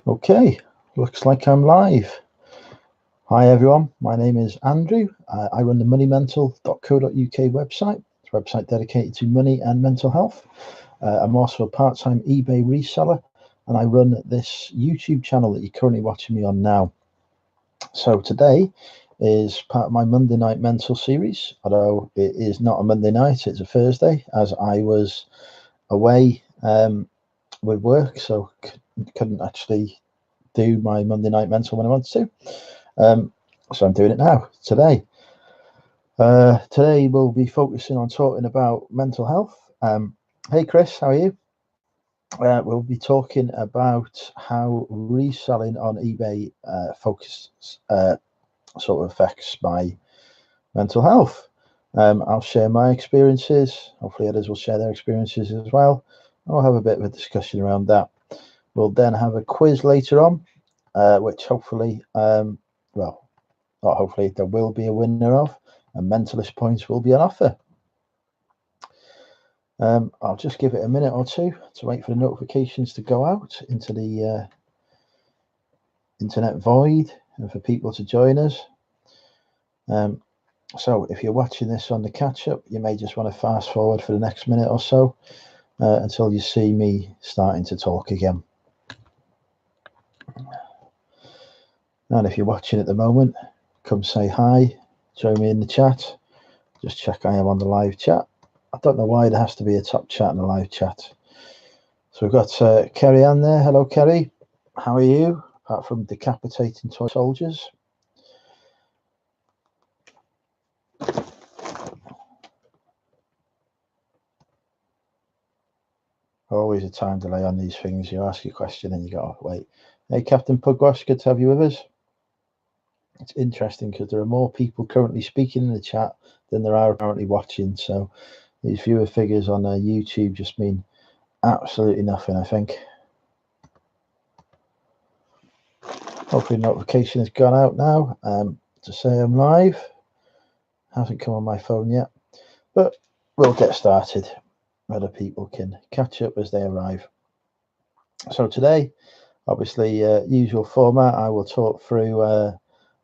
Okay, looks like I'm live. Hi everyone, my name is Andrew. I run the moneymental.co.uk website. It's a website dedicated to money and mental health. I'm also a part-time eBay reseller, and I run this YouTube channel that you're currently watching me on now. So today is part of my Monday Night Mental series, although it is not a Monday night, it's a Thursday, as I was away with work, so couldn't actually do my Monday Night Mental when I wanted to. So I'm doing it now today. Today we'll be focusing on talking about mental health. Hey Chris, how are you? We'll be talking about how reselling on eBay sort of affects my mental health. I'll share my experiences. Hopefully others will share their experiences as well. I'll have a bit of a discussion around that. We'll then have a quiz later on, which hopefully, not hopefully, there will be a winner of, and mentalist points will be on offer. I'll just give it a minute or two to wait for the notifications to go out into the internet void and for people to join us. So if you're watching this on the catch-up, you may just want to fast forward for the next minute or so until you see me starting to talk again. And if you're watching at the moment, come say hi, join me in the chat. Just check I am on the live chat. I don't know why there has to be a top chat and a live chat. So we've got Kerry Ann there. Hello, Kerry. How are you? Apart from decapitating toy soldiers. Always a time delay on these things. You ask a question and you go, oh, wait. Hey, Captain Pugwash, good to have you with us. It's interesting because there are more people currently speaking in the chat than there are currently watching. So these viewer figures on YouTube just mean absolutely nothing, I think. Hopefully notification has gone out now to say I'm live. Hasn't come on my phone yet, but we'll get started. Other people can catch up as they arrive. So today, obviously, usual format, I will talk through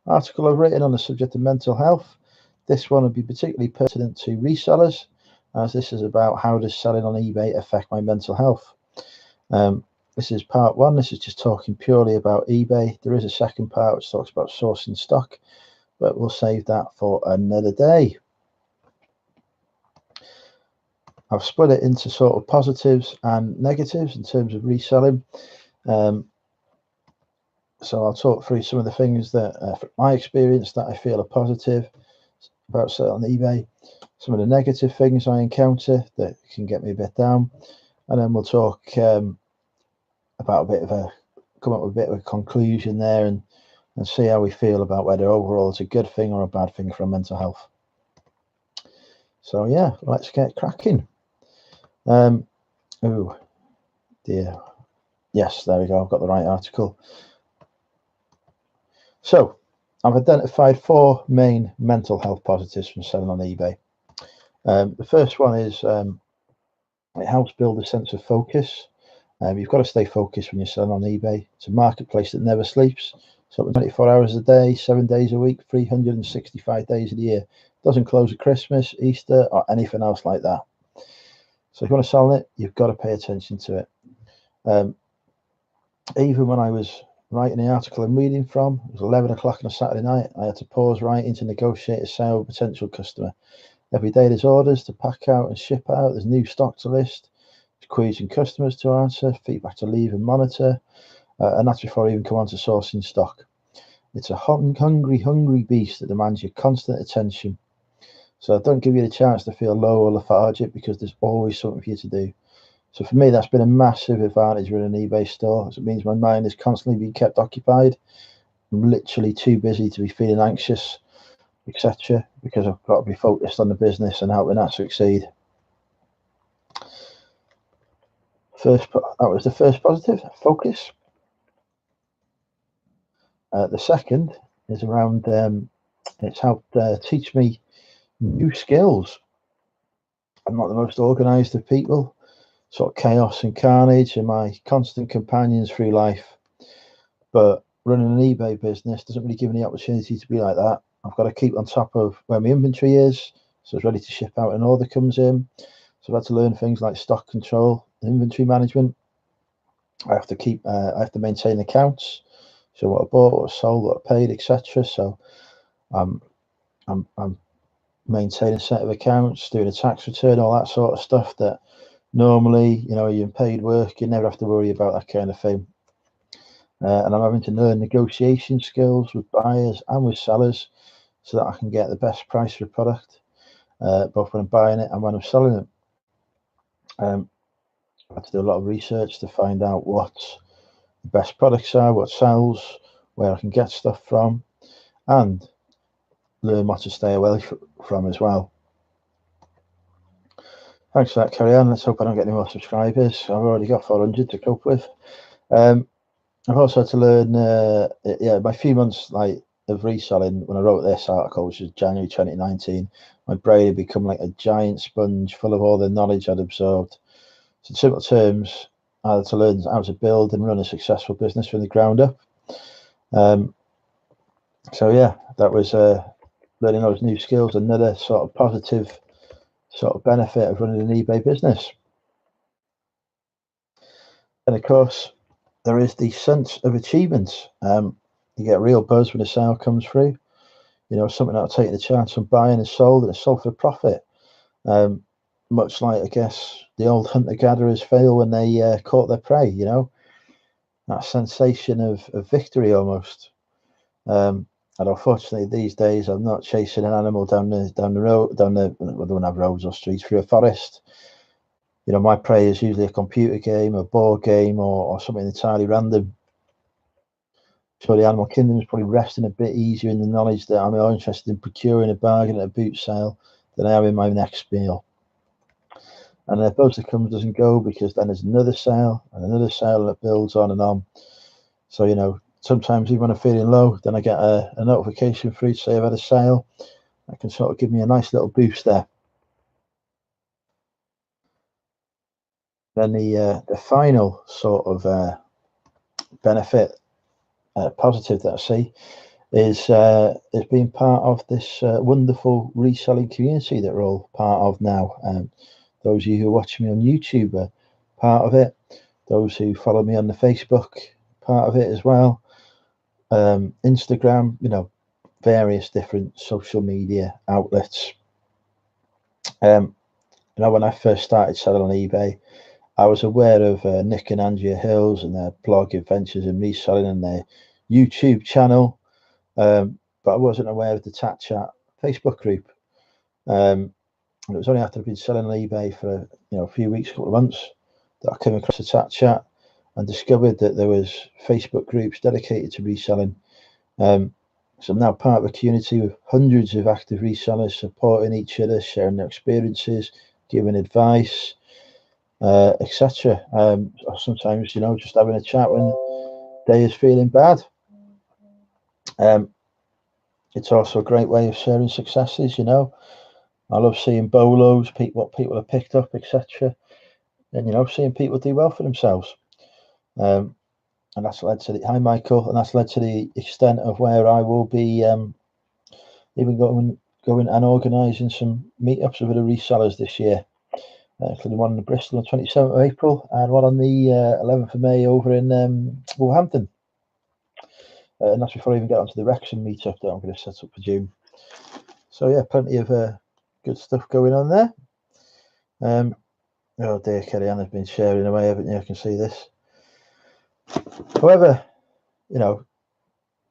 article I've written on the subject of mental health. This one will be particularly pertinent to resellers, as this is about how does selling on eBay affect my mental health. This is part one. This is just talking purely about eBay. There is a second part which talks about sourcing stock, but we'll save that for another day. I've split it into sort of positives and negatives in terms of reselling. So I'll talk through some of the things that, from my experience, that I feel are positive about selling on eBay, some of the negative things I encounter that can get me a bit down, and then we'll talk about come up with a bit of a conclusion there and see how we feel about whether overall it's a good thing or a bad thing for mental health. So yeah, let's get cracking. Oh dear. Yes, there we go. I've got the right article. So I've identified 4 main mental health positives from selling on eBay. The first one is it helps build a sense of focus. You've got to stay focused when you're selling on eBay. It's a marketplace that never sleeps. So 24 hours a day, 7 days a week, 365 days of the year. It doesn't close at Christmas, Easter, or anything else like that. So if you want to sell it, you've got to pay attention to it. Even when I was writing the article I'm reading from, it was 11 o'clock on a Saturday night. I had to pause writing to negotiate a sale with a potential customer. Every day there's orders to pack out and ship out. There's new stock to list, queries and customers to answer, feedback to leave and monitor, and that's before I even come on to sourcing stock. It's a hungry beast that demands your constant attention. So don't give you the chance to feel low or lethargic because there's always something for you to do. So for me, that's been a massive advantage running an eBay store. It means my mind is constantly being kept occupied. I'm literally too busy to be feeling anxious, etc., because I've got to be focused on the business and helping that succeed. That was the first positive, focus. The second is around it's helped teach me new skills. I'm not the most organized of people. Sort of chaos and carnage are my constant companions through life. But running an eBay business doesn't really give me the opportunity to be like that. I've got to keep on top of where my inventory is, so it's ready to ship out an order comes in. So I've had to learn things like stock control and inventory management. I have to maintain accounts, so what I bought, what I sold, what I paid, etc. So I'm maintaining a set of accounts, doing a tax return, all that sort of stuff that normally, you're in paid work, you never have to worry about that kind of thing. And I'm having to learn negotiation skills with buyers and with sellers so that I can get the best price for a product, both when I'm buying it and when I'm selling it. I have to do a lot of research to find out what the best products are, what sells, where I can get stuff from, and learn what to stay away from as well. Thanks for that, carry on. Let's hope I don't get any more subscribers. I've already got 400 to cope with. I've also had to learn, my few months of reselling. When I wrote this article, which was January 2019, my brain had become like a giant sponge full of all the knowledge I'd absorbed. So in simple terms, I had to learn how to build and run a successful business from the ground up. So yeah, that was learning those new skills, another sort of positive sort of benefit of running an eBay business. And of course, there is the sense of achievement. You get real buzz when a sale comes through. Something that'll take the chance on buying and sold, and it's sold for profit. Much like, I guess, the old hunter-gatherers feel when they caught their prey. That sensation of victory almost. And unfortunately, these days, I'm not chasing an animal down the road, we don't have roads or streets, through a forest. My prey is usually a computer game, a board game, or something entirely random. So the animal kingdom is probably resting a bit easier in the knowledge that I'm more interested in procuring a bargain at a boot sale than I am in my next meal. And the buzz that comes doesn't go, because then there's another sale and another sale, and it builds on and on. So, sometimes even when I'm feeling low, then I get a notification through to say I've had a sale. That can sort of give me a nice little boost there. Then the final sort of benefit, positive that I see, is being part of this wonderful reselling community that we're all part of now. Those of you who watch me on YouTube are part of it. Those who follow me on the Facebook, part of it as well. Instagram, various different social media outlets. When I first started selling on eBay, I was aware of Nick and Andrea Hills and their blog Adventures in Reselling and their YouTube channel, but I wasn't aware of the Tat Chat Facebook group. And it was only after I'd been selling on eBay for a few weeks, couple of months, that I came across the Tat Chat and discovered that there was Facebook groups dedicated to reselling. So I'm now part of a community with hundreds of active resellers supporting each other, sharing their experiences, giving advice, etc. Sometimes, just having a chat when the day is feeling bad. It's also a great way of sharing successes. I love seeing bolos, what people have picked up, etc. And seeing people do well for themselves. And that's led to hi Michael, and that's led to the extent of where I will be even going and organising some meetups with the resellers this year, including one in Bristol on the 27th of April and one on the 11th of May over in Wolverhampton. And that's before I even get onto the Wrexham meetup that I'm going to set up for June. So yeah, plenty of good stuff going on there. Oh dear, Kerry-Ann has been sharing away, haven't you? I can see this. However,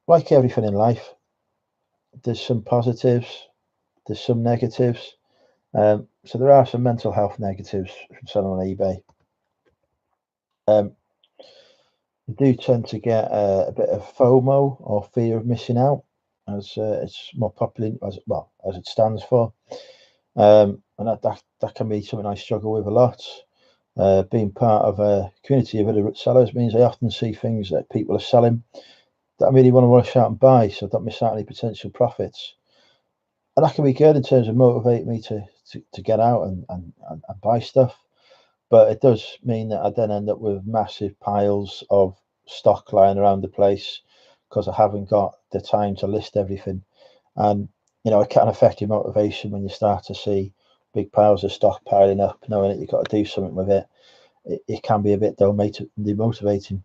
like everything in life, there's some positives, there's some negatives. So there are some mental health negatives from selling on eBay. You do tend to get a bit of FOMO, or fear of missing out, as it's more popular as it stands for. And that can be something I struggle with a lot. Being part of a community of other sellers means I often see things that people are selling that I really want to rush out and buy, so I don't miss out on any potential profits. And that can be good in terms of motivate me to get out and buy stuff. But it does mean that I then end up with massive piles of stock lying around the place because I haven't got the time to list everything. And it can affect your motivation when you start to see big piles of stock piling up, knowing that you've got to do something with it. It can be a bit demotivating.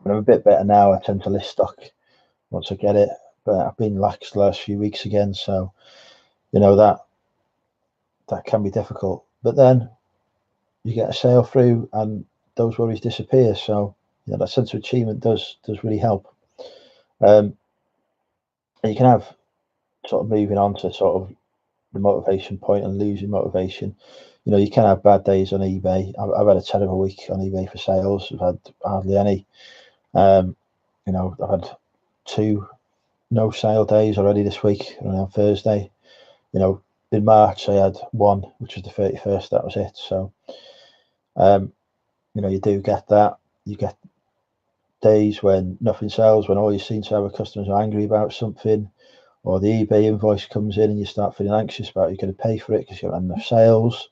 But I'm a bit better now. I tend to list stock once I get it, but I've been lax the last few weeks again, so that can be difficult. But then you get a sale through, and those worries disappear. So that sense of achievement does really help. And you can have sort of moving on to sort of the motivation point and losing motivation. You can have bad days on eBay. I've had a terrible week on eBay for sales. I've had hardly any. I've had 2 no sale days already this week. On Thursday, in March I had 1, which was the 31st. That was it. So, you do get that. You get days when nothing sells, when all you seem to have customers are angry about something, or the eBay invoice comes in and you start feeling anxious about you're going to pay for it because you haven't had enough sales,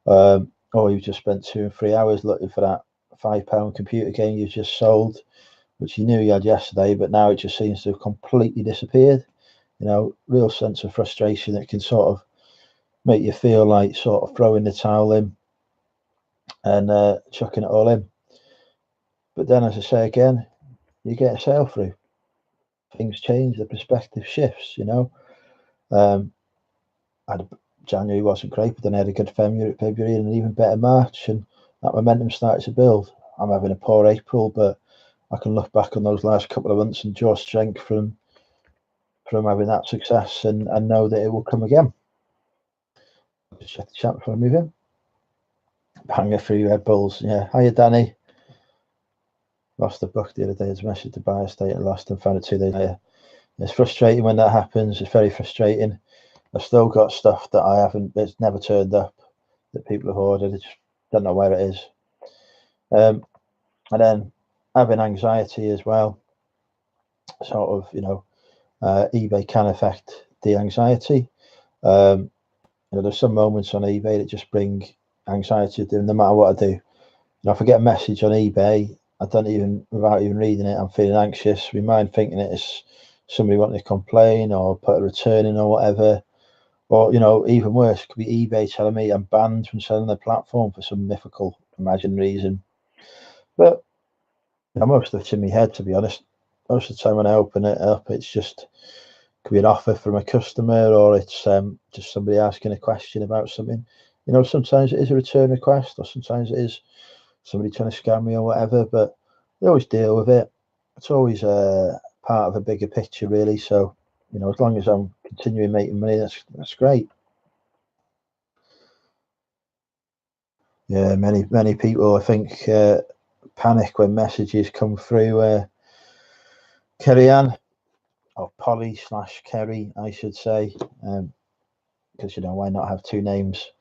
or you've just spent 2 and 3 hours looking for that £5 computer game you just sold, which you knew you had yesterday, but now it just seems to have completely disappeared. Real sense of frustration that can sort of make you feel like sort of throwing the towel in and chucking it all in. But then, as I say again, you get a sale through. Things change, the perspective shifts. January wasn't great, but then I had a good February and an even better March, and that momentum started to build. I'm having a poor April, but I can look back on those last couple of months and draw strength from having that success and know that it will come again. Just check the chat before I move in. Banger through Red Bulls. Yeah. Hiya, Danny. Lost the book the other day. As message to buy a state and lost and found it 2 days later. It's frustrating when that happens. It's very frustrating. I've still got stuff that it's never turned up, that people have ordered. I just don't know where it is. And then having anxiety as well. Sort of, eBay can affect the anxiety. There's some moments on eBay that just bring anxiety no matter what I do. If I get a message on eBay, without even reading it, I'm feeling anxious. My mind thinking it's somebody wanting to complain or put a return in or whatever. Or, even worse, it could be eBay telling me I'm banned from selling their platform for some mythical imagined reason. But most of it's in my head, to be honest. Most of the time when I open it up, it's just could be an offer from a customer, or it's just somebody asking a question about something. Sometimes it is a return request, or sometimes it is somebody trying to scam me or whatever, but they always deal with it. It's always part of a bigger picture, really. So, as long as I'm continuing making money, that's great. Yeah, many people, I think, panic when messages come through. Kerry Ann, or Polly/Kerry, I should say, because why not have 2 names?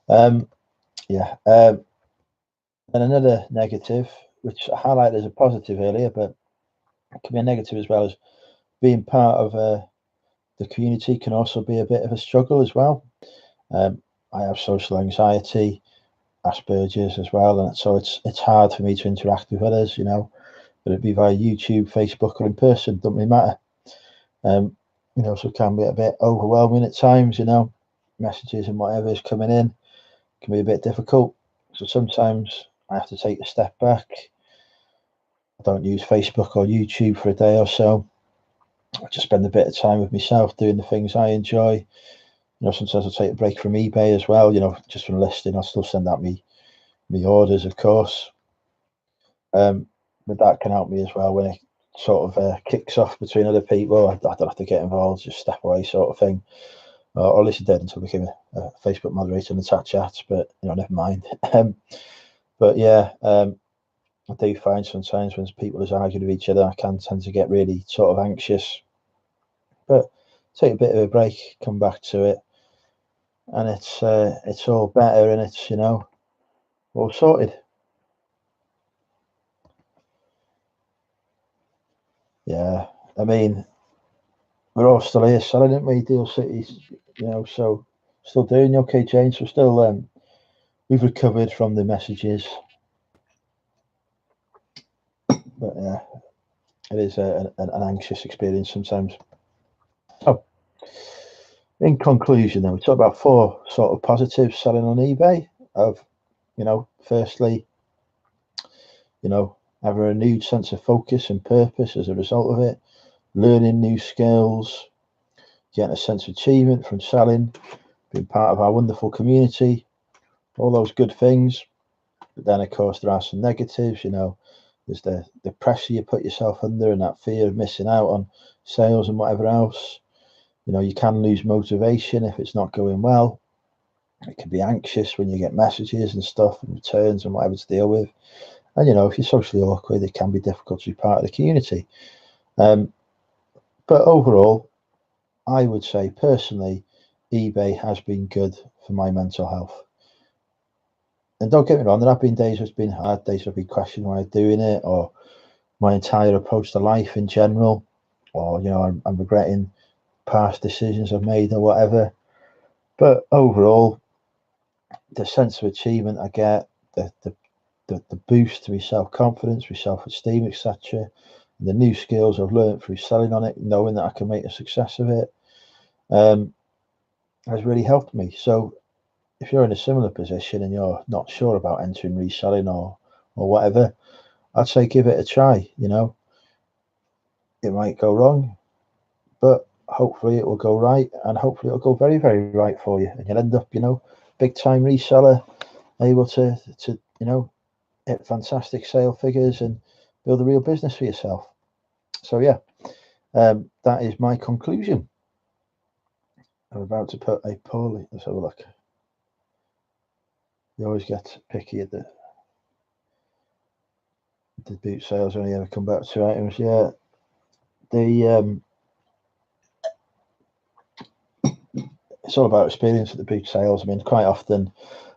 Yeah. And another negative, which I highlighted as a positive earlier, but it can be a negative as well, as being part of the community can also be a bit of a struggle as well. I have social anxiety, Asperger's as well, and so it's hard for me to interact with others, but it'd be via YouTube, Facebook, or in person, doesn't really matter. So it can be a bit overwhelming at times, messages and whatever is coming in can be a bit difficult. So sometimes I have to take a step back. I don't use Facebook or YouTube for a day or so. I just spend a bit of time with myself doing the things I enjoy. Sometimes I'll take a break from eBay as well, just from listing. I'll still send out me orders, of course. But that can help me as well when it sort of kicks off between other people. I don't have to get involved, just step away sort of thing. Or at least I did until I became a Facebook moderator in the chat chats, but never mind. But yeah, I do find sometimes when people are arguing with each other, I can tend to get really sort of anxious. But take a bit of a break, come back to it, and it's all better, and it's all sorted. Yeah, I mean, we're all still here selling, aren't we? Deal Cities, so still doing okay, James. We're still we've recovered from the messages. But yeah, it is an anxious experience sometimes. So, in conclusion, then we talk about 4 sort of positives selling on eBay. Of firstly, have a renewed sense of focus and purpose as a result of it, learning new skills, getting a sense of achievement from selling, being part of our wonderful community, all those good things. But then, of course, there are some negatives. There's the pressure you put yourself under and that fear of missing out on sales and whatever else. You can lose motivation if it's not going well. It can be anxious when you get messages and stuff and returns and whatever to deal with. And if you're socially awkward, it can be difficult to be part of the community. But overall, I would say personally, eBay has been good for my mental health. And don't get me wrong, there have been days where it's been hard, days where I've been questioning why I'm doing it, or my entire approach to life in general, or I'm regretting past decisions I've made or whatever. But overall, the sense of achievement I get, the boost to my self-confidence, my self-esteem, etc., and the new skills I've learned through selling on it, knowing that I can make a success of it, has really helped me. So if you're in a similar position and you're not sure about entering reselling or whatever, I'd say give it a try. It might go wrong, but hopefully it will go right, and hopefully it'll go very, very right for you, and you'll end up, big time reseller, able to hit fantastic sale figures and build a real business for yourself. So yeah, that is my conclusion. I'm about to put a poll. Let's have a look. You always get picky at the boot sales. Only ever come back to 2 items. Yeah, the it's all about experience at the boot sales. I mean, quite often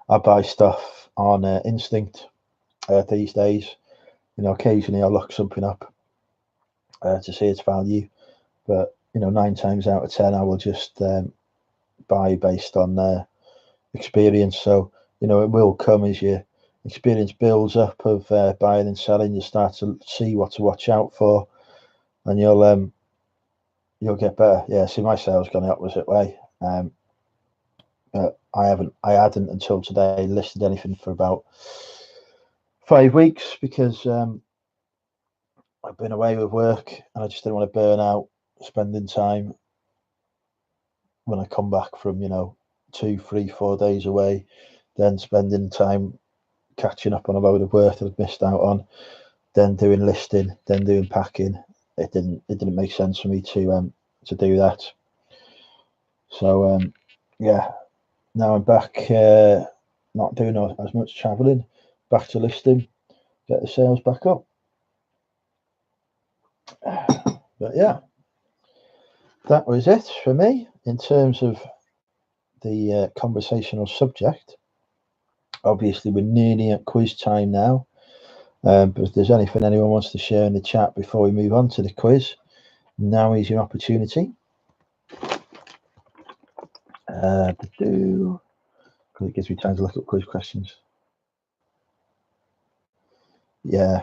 I buy stuff on instinct these days. Occasionally I'll look something up to see its value, but 9 times out of 10 I will just buy based on experience. So it will come as your experience builds up of buying and selling. You start to see what to watch out for, and you'll get better. Yeah, see, my sales gone the opposite way. But I hadn't until today listed anything for about 5 weeks because I've been away with work and I just didn't want to burn out spending time when I come back from 2, 3, 4 days away, then spending time catching up on a load of work that I've missed out on, then doing listing, then doing packing. It didn't make sense for me to do that. So yeah, now I'm back, not doing as much traveling, back to listing, get the sales back up. But yeah, that was it for me in terms of the conversational subject. Obviously, we're nearly at quiz time now. But if there's anything anyone wants to share in the chat before we move on to the quiz, now is your opportunity. Because it gives me time to look up quiz questions. Yeah,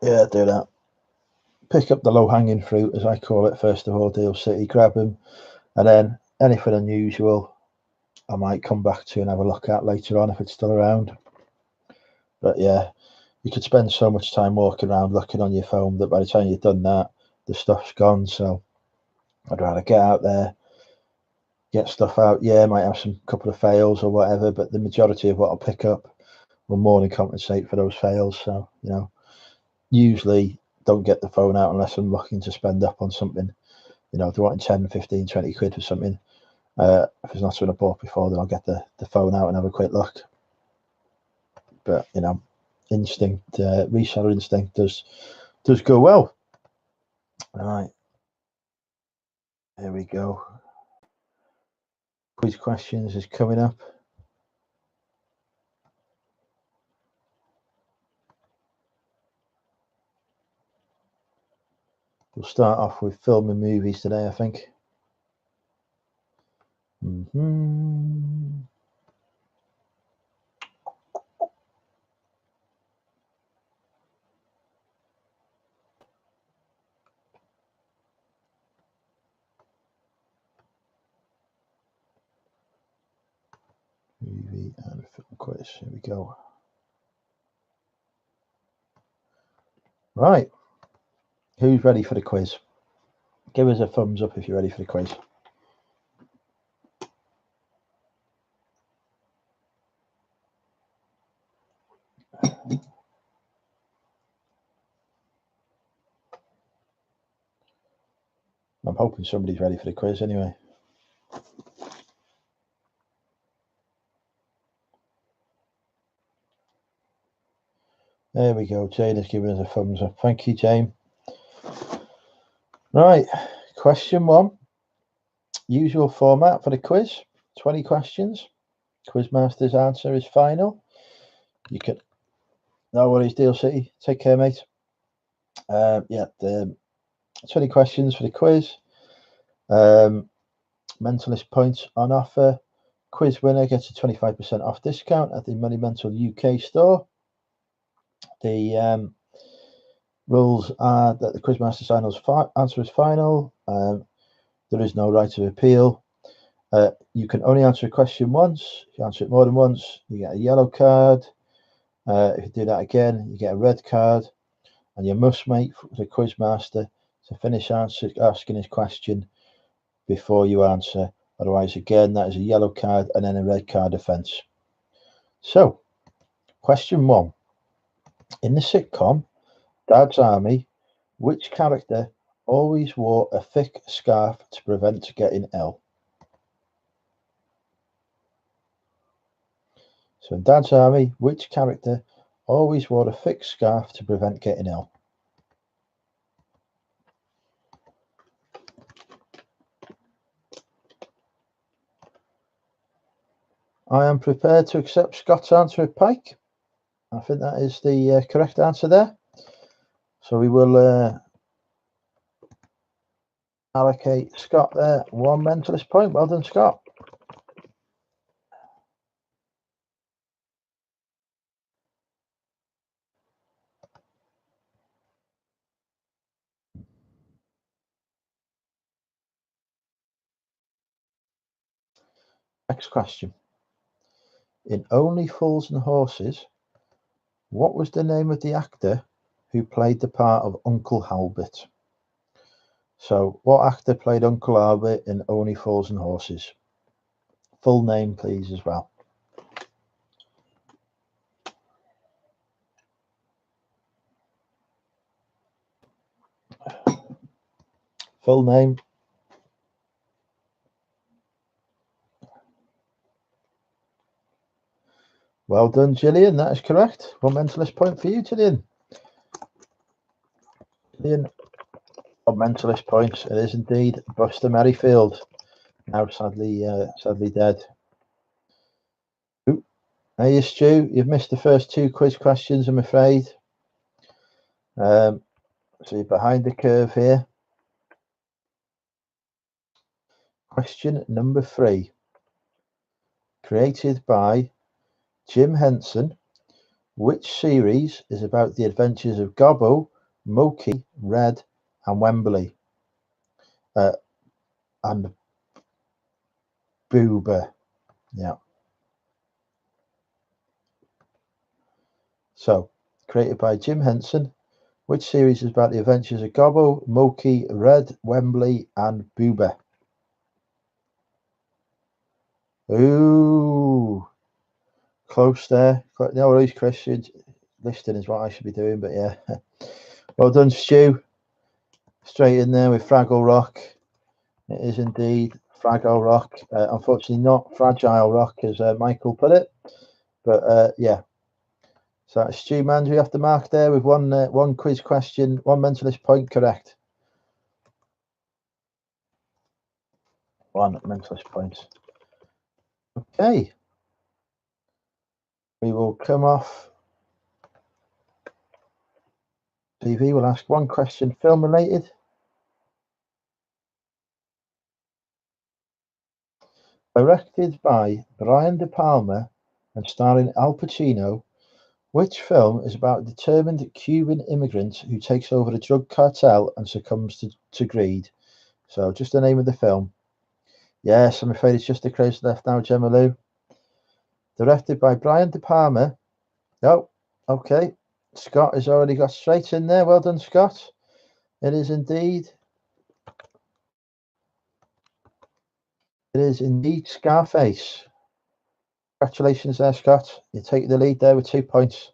do that. Pick up the low-hanging fruit, as I call it, first of all, Deal City, grab them, and then anything unusual I might come back to and have a look at later on if it's still around. But yeah, you could spend so much time walking around looking on your phone that by the time you've done that, the stuff's gone. So I'd rather get out there, get stuff out. Yeah, I might have some couple of fails or whatever, but the majority of what I'll pick up will more than compensate for those fails. So, usually don't get the phone out unless I'm looking to spend up on something. If they're wanting 10, 15, 20 quid for something, if it's not something I bought before, then I'll get the phone out and have a quick look. But, instinct, reseller instinct does go well. All right. Here we go. Quiz questions is coming up. We'll start off with film and movies today, I think. ready and film quiz. Here we go. Right. Who's ready for the quiz? Give us a thumbs up if you're ready for the quiz. I'm hoping somebody's ready for the quiz anyway. There we go. Jane has given us a thumbs up. Thank you, Jane. Right. Question 1. Usual format for the quiz. 20 questions. Quizmaster's answer is final. You can... No worries, Deal City. Take care, mate. Yeah, the 20 questions for the quiz. Mentalist points on offer. Quiz winner gets a 25% off discount at the Money Mental UK store. The rules are that the Quizmaster's answer is final. There is no right of appeal. You can only answer a question once. If you answer it more than once, you get a yellow card. If you do that again, you get a red card. And you must wait for the Quizmaster to finish asking his question before you answer. Otherwise, again, that is a yellow card and then a red card offence. So, question 1. In the sitcom Dad's Army, which character always wore a thick scarf to prevent getting ill? So in Dad's Army, which character always wore a thick scarf to prevent getting ill? I am prepared to accept Scott's answer at Pike. I think that is the correct answer there. So we will allocate Scott there 1 mentalist point. Well done, Scott. Next question. In Only Fools and Horses, what was the name of the actor who played the part of Uncle Albert? So, what actor played Uncle Albert in Only Fools and Horses? Full name, please, as well. Full name. Well done, Gillian. That is correct. 1 mentalist point for you, Gillian. Gillian, 1 mentalist points. It is indeed Buster Merrifield. Now sadly dead. Ooh. Hey, Stu, you've missed the first 2 quiz questions, I'm afraid. So you're behind the curve here. Question number 3. Created by Jim Henson, which series is about the adventures of Gobble, Moki, Red, and Wembley? And Boober. Yeah. So, created by Jim Henson, which series is about the adventures of Gobble, Moki, Red, Wembley, and Boober? Ooh, close there. No worries, Chris. Listing is what I should be doing, but yeah. Well done, Stu. Straight in there with Fraggle Rock. It is indeed Fraggle Rock. Unfortunately, not Fragile Rock, as Michael put it. But yeah. So that's Stu Mann, we have to mark there with one quiz question, 1 mentalist point correct. 1 mentalist point. Okay. We will come off TV. We'll ask 1 question film related. Directed by Brian De Palma and starring Al Pacino, which film is about a determined Cuban immigrant who takes over a drug cartel and succumbs to greed? So just the name of the film. Yes, I'm afraid it's just the crowds left now, Gemma Lou. Directed by Brian De Palma. Oh, okay. Scott has already got straight in there. Well done, Scott. It is indeed. It is indeed Scarface. Congratulations there, Scott. You take the lead there with 2 points.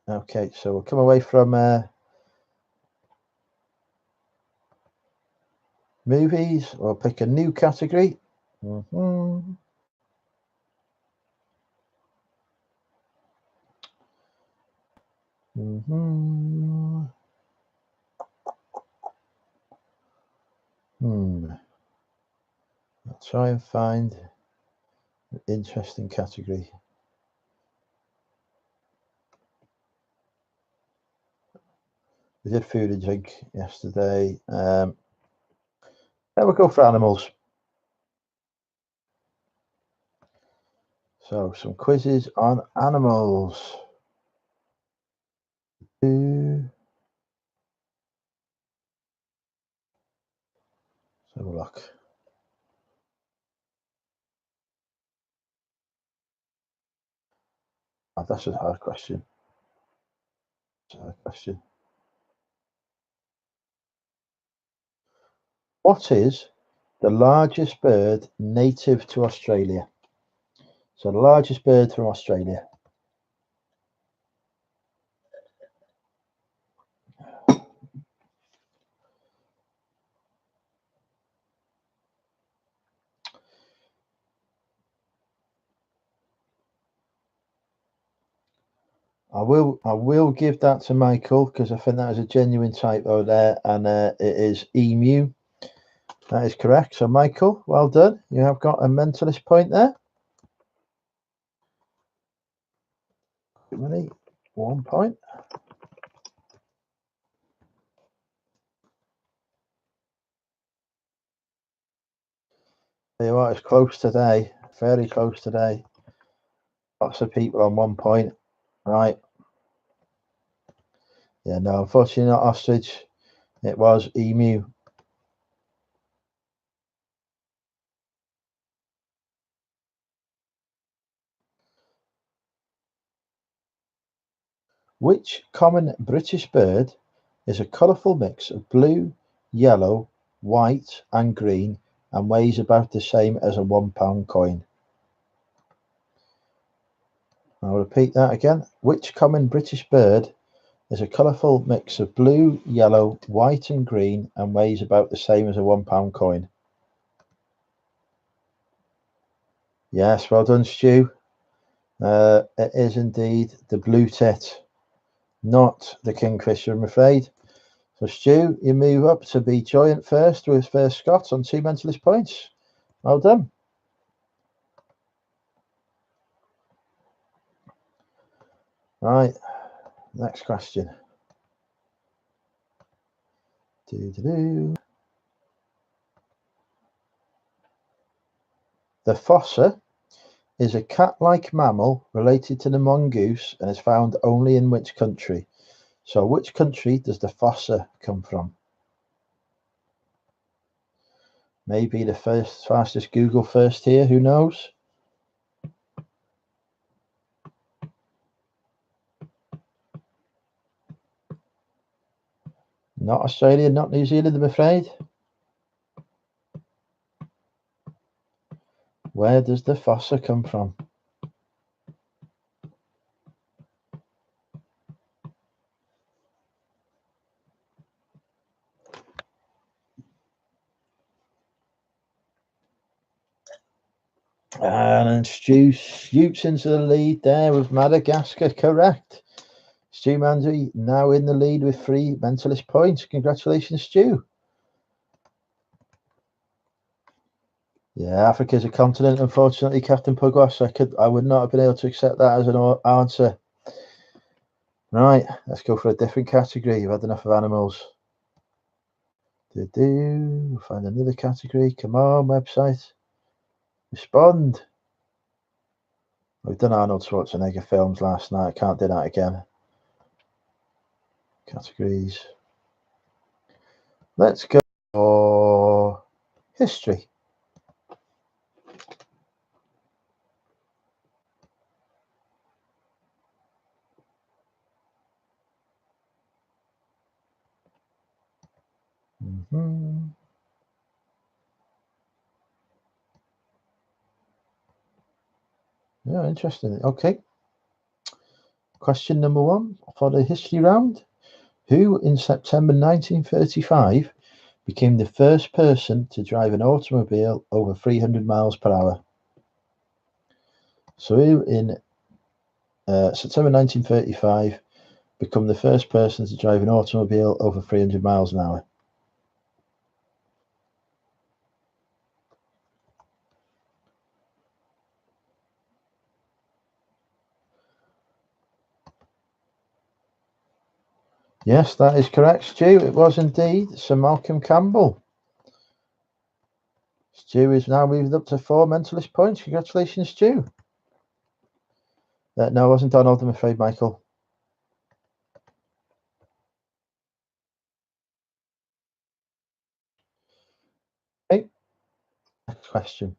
Okay, so we'll come away from movies. We'll pick a new category. I'll try and find an interesting category. We did food and drink yesterday. Then we'll go for animals. So some quizzes on animals. Let's have a look. Oh, that's a hard question. What is the largest bird native to Australia? So the largest bird from Australia. I will give that to Michael because I think that is a genuine typo there, and it is emu. That is correct. So Michael, well done. You have got a mentalist point there. 1 point. Tell you what, it's close today. Very close today. Lots of people on 1 point. Right. Yeah, no, unfortunately not ostrich. It was emu. Which common British bird is a colourful mix of blue, yellow, white and green and weighs about the same as a £1 coin? I'll repeat that again. Which common British bird is a colourful mix of blue, yellow, white and green and weighs about the same as a £1 coin? Yes, well done, Stu. It is indeed the blue tit, not the kingfisher, I'm afraid. So, Stu, you move up to be joint first with First Scott on 2 mentalist points. Well done. Right, next question. The fossa is a cat-like mammal related to the mongoose and is found only in which country? So which country does the fossa come from? Maybe the fastest Google first here, who knows? Not Australia, not New Zealand, I'm afraid. Where does the fossa come from? And Stu shoots into the lead there with Madagascar, correct. Stu Manzi now in the lead with 3 mentalist points. Congratulations, Stu. Yeah, Africa is a continent, unfortunately, Captain Pugwash. I would not have been able to accept that as an answer. Right, let's go for a different category. You've had enough of animals. Find another category. Come on, website. Respond. We've done Arnold Schwarzenegger films last night. I can't do that again. Categories. Let's go for history. Yeah, interesting. Okay. Question number 1 for the history round. Who in September 1935 became the first person to drive an automobile over 300 miles per hour? So who in September 1935 become the first person to drive an automobile over 300 miles an hour? Yes, that is correct, Stu. It was indeed Sir Malcolm Campbell. Stu is now moved up to 4 mentalist points. Congratulations, Stu. No, it wasn't Donald, I'm afraid, Michael. Okay. Next question.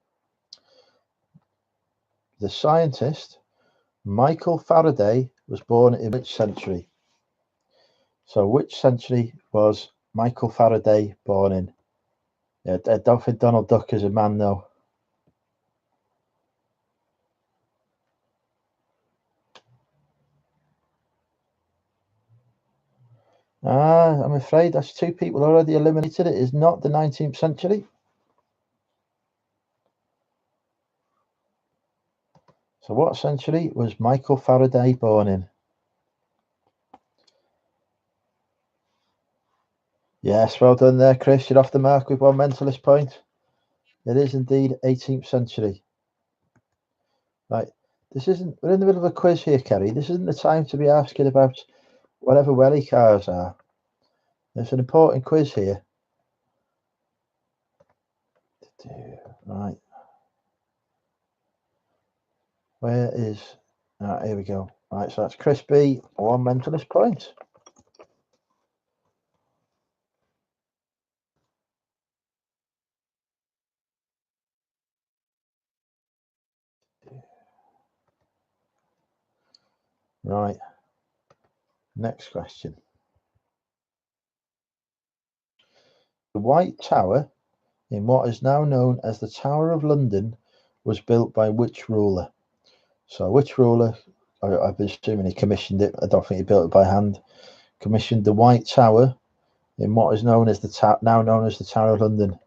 The scientist Michael Faraday was born in which century? So which century was Michael Faraday born in? Yeah, I don't think Donald Duck is a man, though. I'm afraid that's 2 people already eliminated. It is not the 19th century. So what century was Michael Faraday born in? Yes, well done there, Chris. You're off the mark with 1 mentalist point. It is indeed 18th century. Right. We're in the middle of a quiz here, Kerry. This isn't the time to be asking about whatever welly cars are. It's an important quiz here. Right. Where is... here we go. Right, so that's Chris B, 1 mentalist point. Right. Next question. The White Tower in what is now known as the Tower of London was built by which ruler? So which ruler, I'm assuming he commissioned it, I don't think he built it by hand, commissioned the White Tower in what is known as now known as the Tower of London?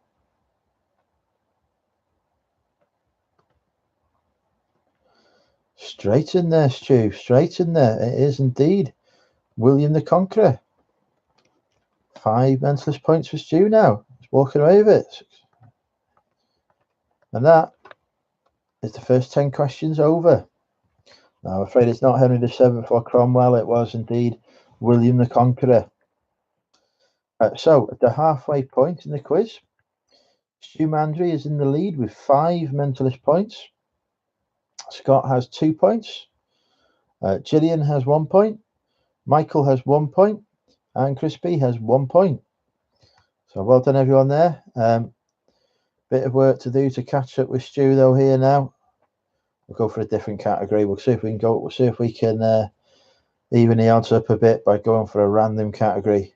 Straight in there, Stu, straight in there. It is indeed William the Conqueror. 5 mentalist points for Stu now. He's walking away with it. And that is the first 10 questions over. Now, I'm afraid it's not Henry VII or Cromwell. It was indeed William the Conqueror. So, at the halfway point in the quiz, Stu Mandry is in the lead with 5 mentalist points. Scott has 2 points. Gillian has 1 point. Michael has 1 point. And Chris B has 1 point. So, well done, everyone there. Bit of work to do to catch up with Stu, though, here now. We'll go for a different category. We'll see if we can go. We'll see if we can even the odds up a bit by going for a random category.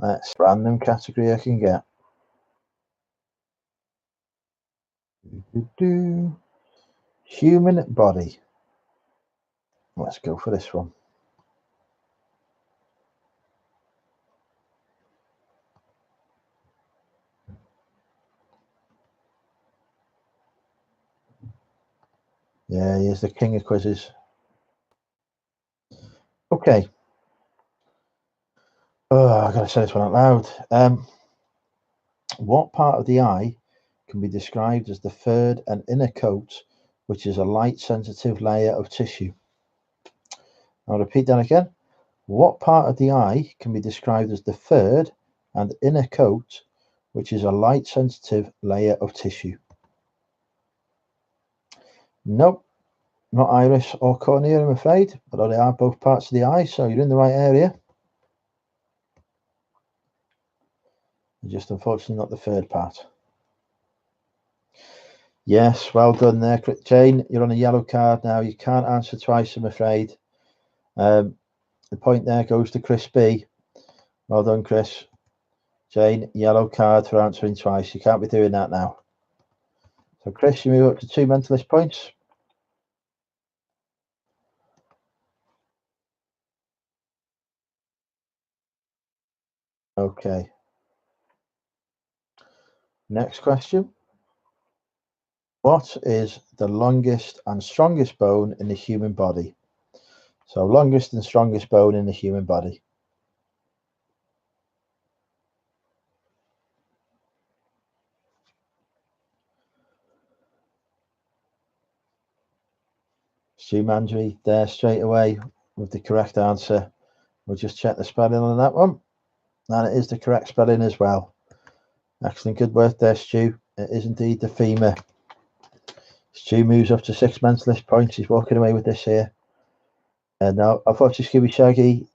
That's random category I can get. Human body. Let's go for this one. Yeah, he is the king of quizzes. Okay. Oh, I gotta say this one out loud. What part of the eye can be described as the third and inner coat, which is a light sensitive layer of tissue? I'll repeat that again. What part of the eye can be described as the third and inner coat, which is a light sensitive layer of tissue? Nope, not iris or cornea, I'm afraid, although they are both parts of the eye, so you're in the right area. Just unfortunately not the third part. Yes, well done there, Jane. You're on a yellow card now. You can't answer twice, I'm afraid. The point there goes to Chris B. Well done, Chris. Jane, yellow card for answering twice. You can't be doing that now. So, Chris, you move up to 2 mentalist points. Okay. Next question. What is the longest and strongest bone in the human body? So, longest and strongest bone in the human body. Stu Mandry there straight away with the correct answer. We'll just check the spelling on that one. And it is the correct spelling as well. Excellent, good work there, Stu. It is indeed the femur. Stu moves up to 6 mentalist points. He's walking away with this here. And now, unfortunately, Scooby Shaggy,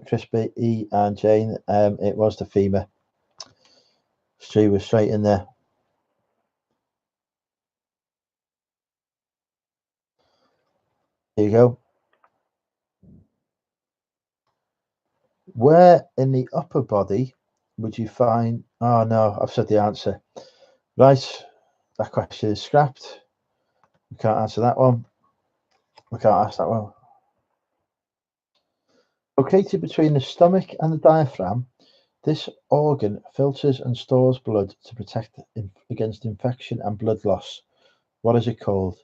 Chris B, and Jane, it was the femur. Stu was straight in there. Here you go. Where in the upper body would you find... Oh, no, I've said the answer. Right, that question is scrapped. We can't answer that one. We can't ask that one. Located between the stomach and the diaphragm, this organ filters and stores blood to protect against infection and blood loss. What is it called?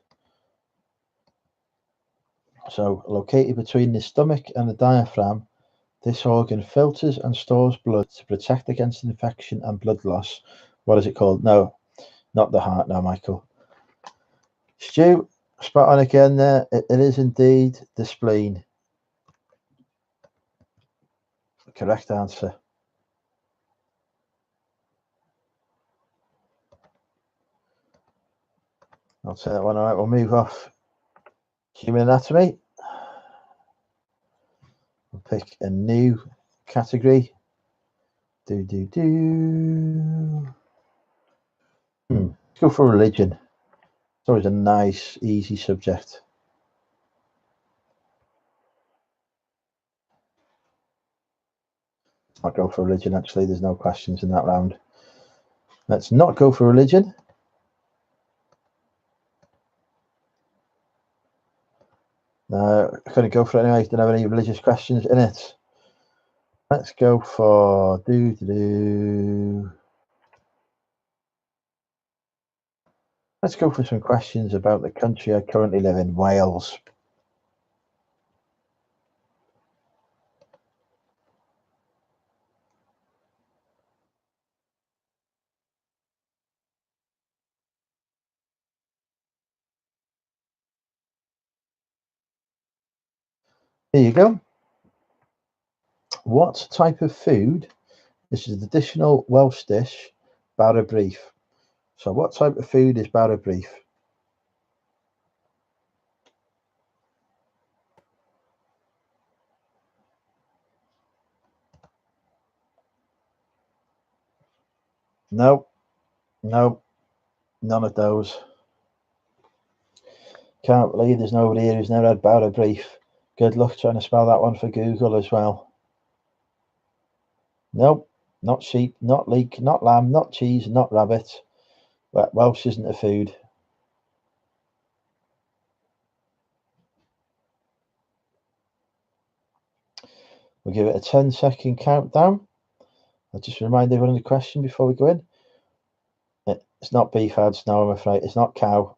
So, located between the stomach and the diaphragm, this organ filters and stores blood to protect against infection and blood loss. What is it called? No, not the heart now, Michael. Stu, spot on again there. It is indeed the spleen. Correct answer. I'll take that one. All right, we'll move off human anatomy. We'll pick a new category. Let's go for religion. It's always a nice, easy subject. I'll go for religion, actually. There's no questions in that round. Let's not go for religion. I couldn't go for it anyway. Didn't have any religious questions in it. Let's go for Let's go for some questions about the country I currently live in, Wales. Here you go. What type of food is the traditional Welsh dish, bara beef? So what type of food is bara beef? No, no, none of those. Can't believe there's nobody here who's never had bara beef. Good luck trying to spell that one for Google as well. Nope, not sheep, not leek, not lamb, not cheese, not rabbit. Welsh isn't a food. We'll give it a 10-second countdown. I'll just remind everyone of the question before we go in. It's not beef ads, no, I'm afraid. It's not cow.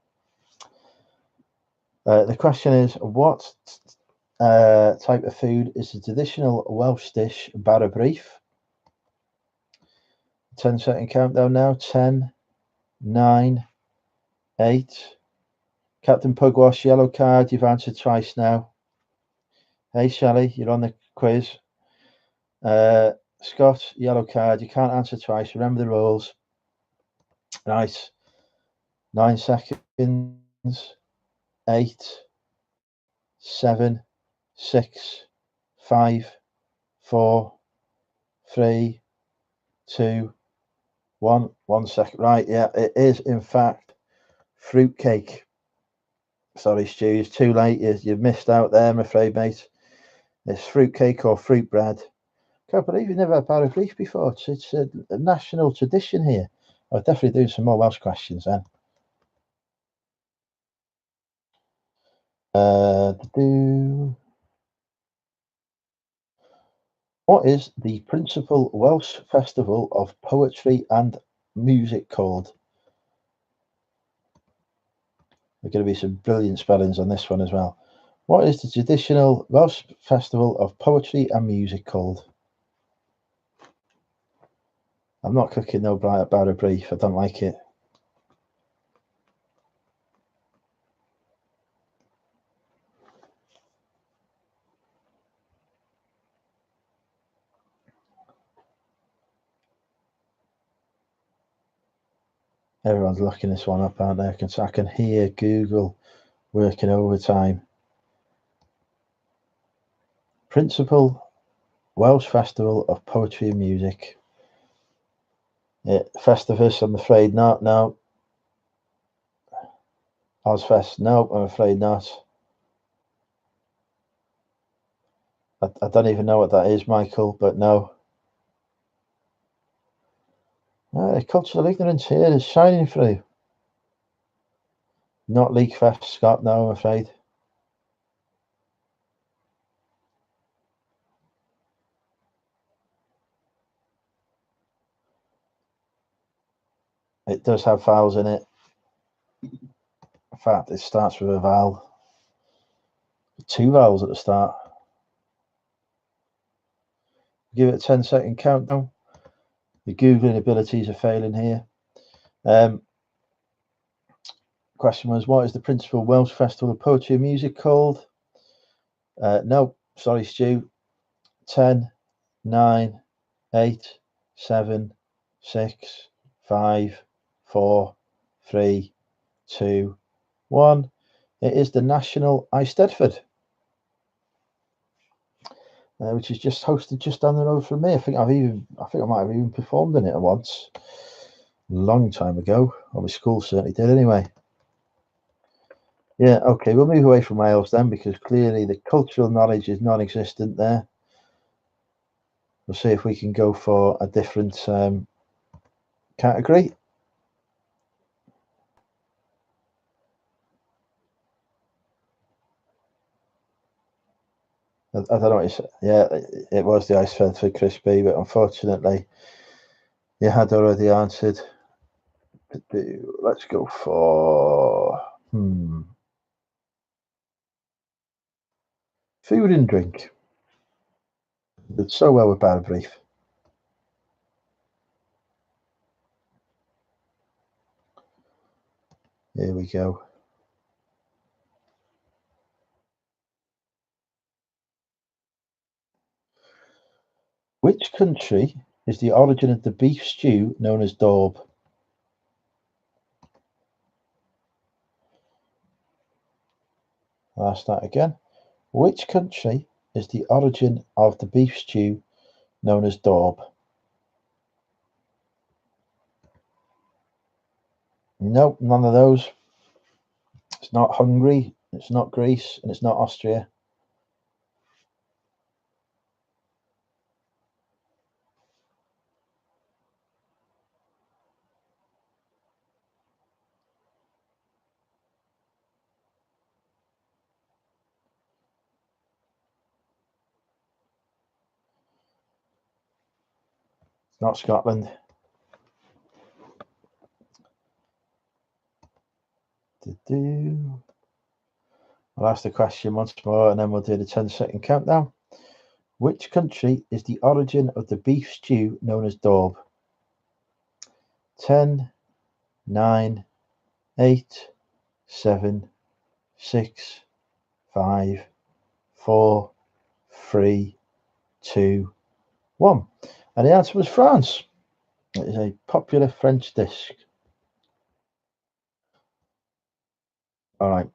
The question is, what type of food is the traditional Welsh dish, bara beef? 10-second countdown now. 10, 9, 8. Captain Pugwash, yellow card. You've answered twice now. Hey, Shelley, you're on the quiz. Scott, yellow card. You can't answer twice. Remember the rules. Right. 9 seconds. 8, 7, 6, 5, 4, 3, 2, One second. Right, yeah, it is in fact fruitcake. Sorry, Stu, it's too late. You've missed out there, I'm afraid, mate. It's fruitcake or fruit bread. Can't believe you've never had bar of grief before. It's a national tradition here. I'll definitely do some more Welsh questions then. What is the principal Welsh festival of poetry and music called? There are going to be some brilliant spellings on this one as well. What is the traditional Welsh festival of poetry and music called? I'm not cooking no bar of brief. I don't like it. Everyone's looking this one up, aren't they? I can hear Google working overtime. Principal Welsh Festival of Poetry and Music. Festivus, I'm afraid not. No. Ozfest, no, I'm afraid not. I don't even know what that is, Michael, but no. Cultural ignorance here is shining through. Not Leakfest, Scott, no, I'm afraid. It does have vowels in it. In fact, it starts with a vowel. 2 vowels at the start. Give it a 10-second countdown. The Googling abilities are failing here. Question was, what is the principal Welsh festival of poetry and music called? No, sorry, Stu. 10, 9, 8, 7, 6, 5, 4, 3, 2, 1. It is the National Eisteddfod, which is just hosted just down the road from me. I think I might have even performed in it once, a long time ago. Or my school certainly did, anyway. Yeah, okay, we'll move away from Wales then, because clearly the cultural knowledge is non-existent there. We'll see if we can go for a different category. I don't know what you said. Yeah, it was the Eisteddfod Crispy, but unfortunately, you had already answered. Let's go for food and drink. Did so well with Bar Brief. Here we go. Which country is the origin of the beef stew known as daub? I'll ask that again. Which country is the origin of the beef stew known as daub? Nope, none of those. It's not Hungary, it's not Greece, and it's not Austria. It's not Scotland. I'll ask the question once more and then we'll do the 10-second countdown. Which country is the origin of the beef stew known as daub? 10, 9, 8, 7, 6, 5, 4, 3, 2, 1. And the answer was France. It is a popular French dish. All right.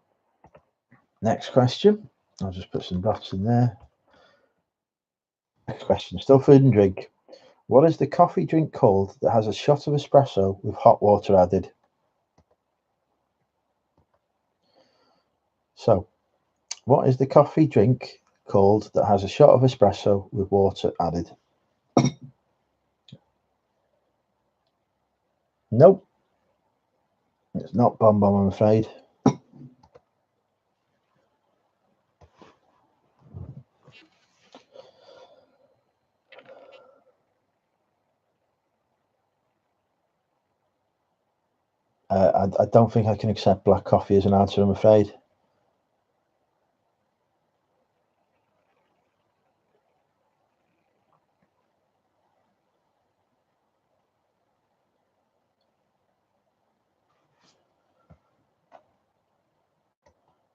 Next question. I'll just put some dots in there. Next question. Still food and drink. What is the coffee drink called that has a shot of espresso with hot water added? So, what is the coffee drink called that has a shot of espresso with water added? Nope, it's not Bobble, I'm afraid. I don't think I can accept black coffee as an answer, I'm afraid.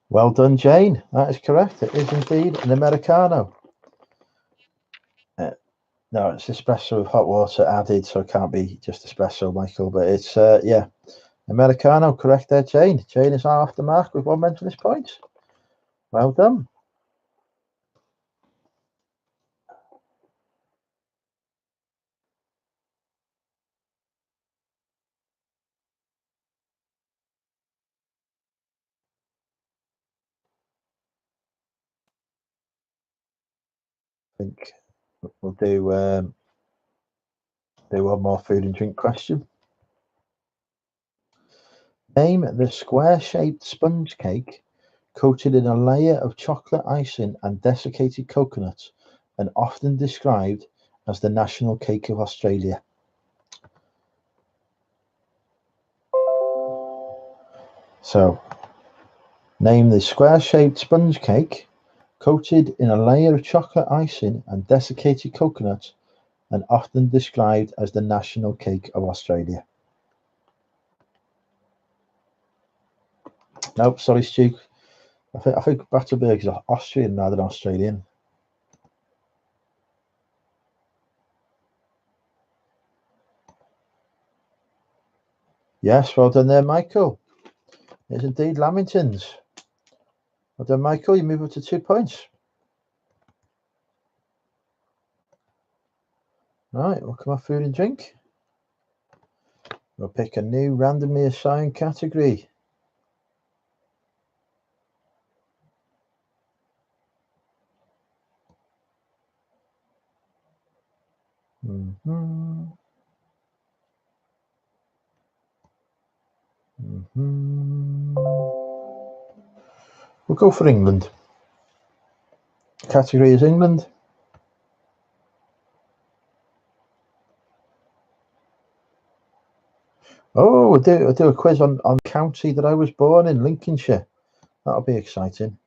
Well done, Jane. That is correct. It is indeed an Americano. No, it's espresso with hot water added, so it can't be just espresso, Michael. But it's, yeah, Americano, correct there, Jane. Jane is off the mark with 1 mentalist point. Well done. I think we'll do one more food and drink question. Name the square-shaped sponge cake coated in a layer of chocolate icing and desiccated coconut, and often described as the national cake of Australia. So, name the square-shaped sponge cake coated in a layer of chocolate icing and desiccated coconut, and often described as the national cake of Australia. Nope, sorry, Stu. I think Batterberg is Austrian rather than Australian. Yes, well done there, Michael. It's indeed Lamingtons. Well done, Michael. You move up to 2 points. Right, we'll come off food and drink. We'll pick a new randomly assigned category. We'll go for England. Category is England. Oh, we'll do a quiz on county that I was born in, Lincolnshire. That'll be exciting.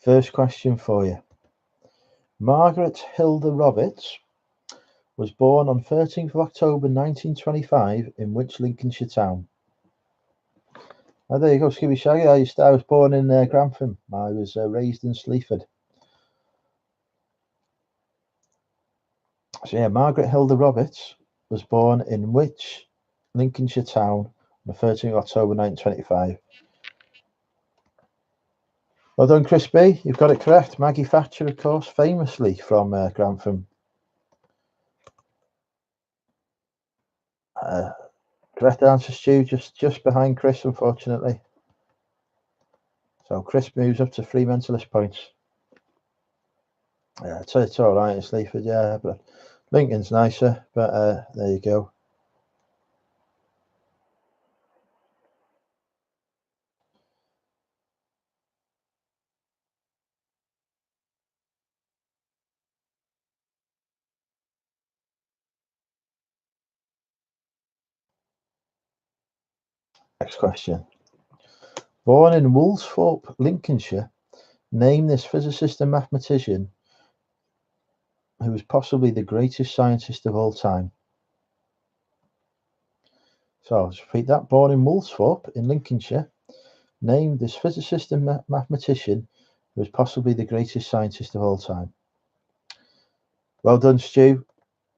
First question for you. Margaret Hilda Roberts was born on 13th of October 1925 in which Lincolnshire town? Oh, there you go, Skibby Shaggy. I was born in Grantham. I was raised in Sleaford. So yeah, Margaret Hilda Roberts was born in which Lincolnshire town on the 13th of October 1925? Well done, Chris B. You've got it correct. Maggie Thatcher, of course, famously from Grantham. Correct answer, Stu. Just behind Chris, unfortunately. So Chris moves up to 3 mentalist points. Yeah, it's all right in Sleaford, yeah, but Lincoln's nicer. But there you go. Next question. Born in Woolsthorpe, Lincolnshire, name this physicist and mathematician who was possibly the greatest scientist of all time. So I'll just repeat that. Born in Woolsthorpe in Lincolnshire, name this physicist and mathematician who was possibly the greatest scientist of all time. Well done, Stu.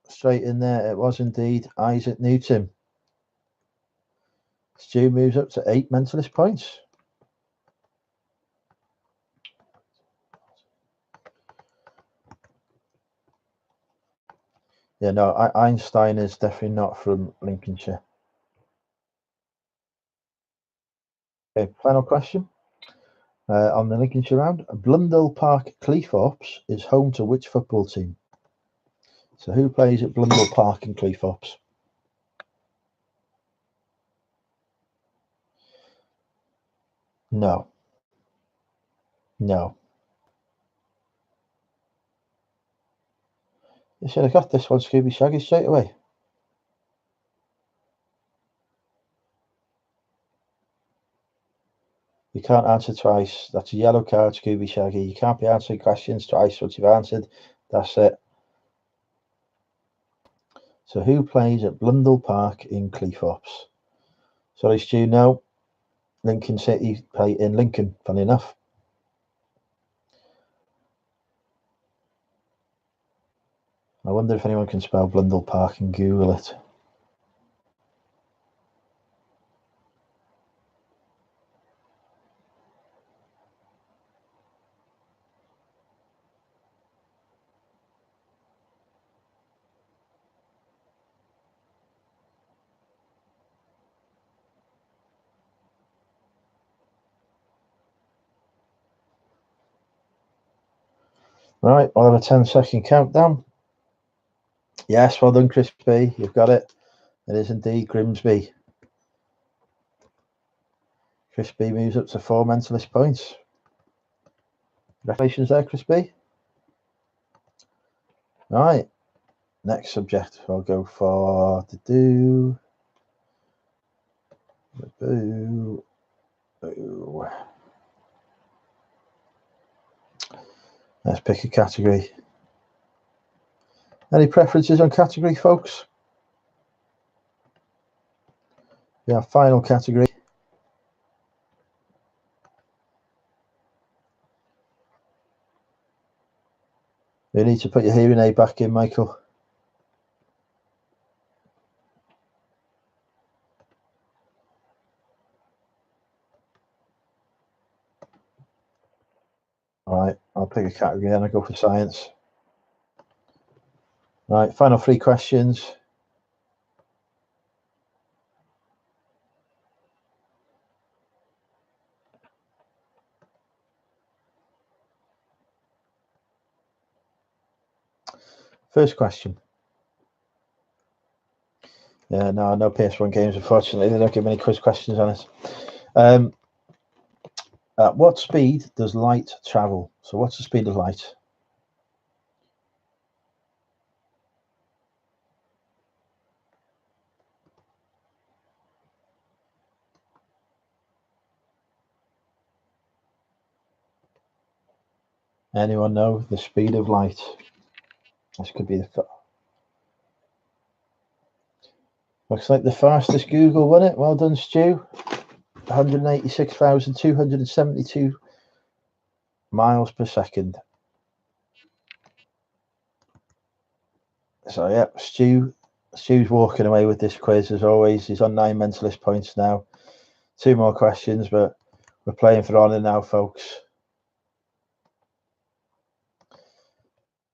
Straight in there. It was indeed Isaac Newton. Stu moves up to 8 mentalist points. Yeah, no, Einstein is definitely not from Lincolnshire. Okay, final question. On the Lincolnshire round, Blundell Park Cleethorpes is home to which football team? So who plays at Blundell Park in Cleethorpes? No, no. You should have got this one, Scooby Shaggy, straight away. You can't answer twice. That's a yellow card, Scooby Shaggy. You can't be answering questions twice once you've answered. That's it. So who plays at Blundell Park in Cleethorpes? Sorry, Stu, no. Lincoln City play in Lincoln, funny enough. I wonder if anyone can spell Blundell Park and Google it. Right, I'll have a 10-second countdown. Yes, well done, Chris B. You've got it. It is indeed Grimsby. Chris B moves up to 4 mentalist points. Congratulations there, Chris B. Right, next subject. I'll go for the do. Boo. Boo. Let's pick a category. Any preferences on category, folks? Yeah, final category. You need to put your hearing aid back in, Michael. All right, I'll pick a category then. I'll go for science. Right, final 3 questions. First question. Yeah, no PS1 games, unfortunately. They don't give many quiz questions on it. At what speed does light travel? So what's the speed of light? Anyone know the speed of light? This could be the... Looks like the fastest Google won it. Well done, Stu. 186,272 miles per second. So yeah, Stu's walking away with this quiz as always. He's on 9 mentalist points now. 2 more questions, but we're playing for honour now, folks.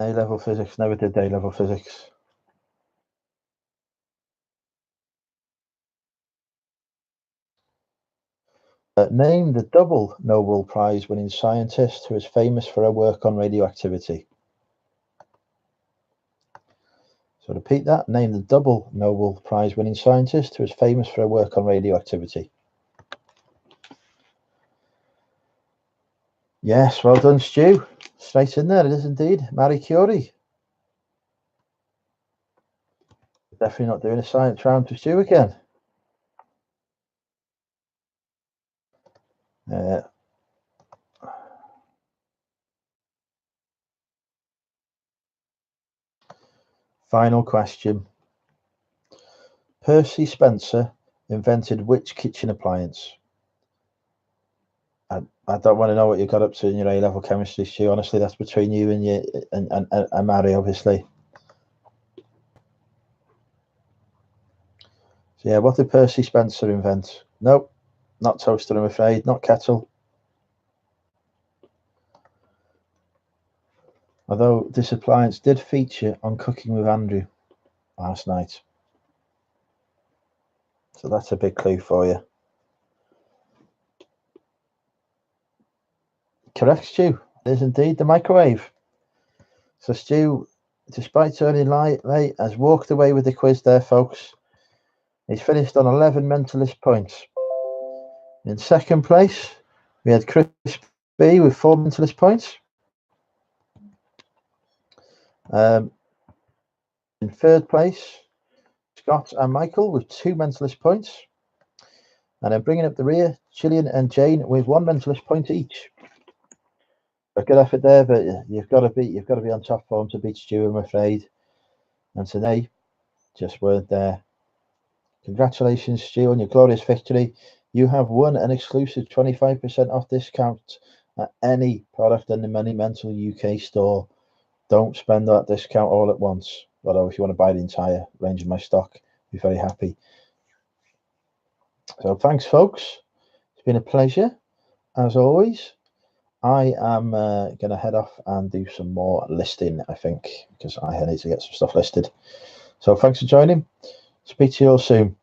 A-level physics, never did A-level physics. Name the double Nobel Prize winning scientist who is famous for her work on radioactivity. So repeat that. Name the double Nobel Prize winning scientist who is famous for her work on radioactivity. Yes, well done, Stu. Straight in there, it is indeed. Marie Curie. Definitely not doing a science round to Stu again. Final question. Percy Spencer invented which kitchen appliance? I don't want to know what you got up to in your A-level chemistry, Stu. Honestly, that's between you and you and Mary, obviously. So yeah, what did Percy Spencer invent? Nope, not toaster, I'm afraid. Not kettle. Although this appliance did feature on Cooking with Andrew. last night. So that's a big clue for you. Correct, Stu. It is indeed the microwave. So Stu, despite turning late, has walked away with the quiz there, folks. He's finished on 11 mentalist points. In second place, we had Chris B with 4 mentalist points. In third place, Scott and Michael with 2 mentalist points. And then bringing up the rear, Gillian and Jane with 1 mentalist point each. A good effort there, but you've got to be on top form to beat Stu, I'm afraid. And today, just weren't there. Congratulations, Stu, on your glorious victory. You have won an exclusive 25% off discount at any product in the Money Mental UK store. Don't spend that discount all at once. Although if you want to buy the entire range of my stock, I'd be very happy. So thanks, folks. It's been a pleasure, as always. I am going to head off and do some more listing, I think, because I need to get some stuff listed. So thanks for joining. Speak to you all soon.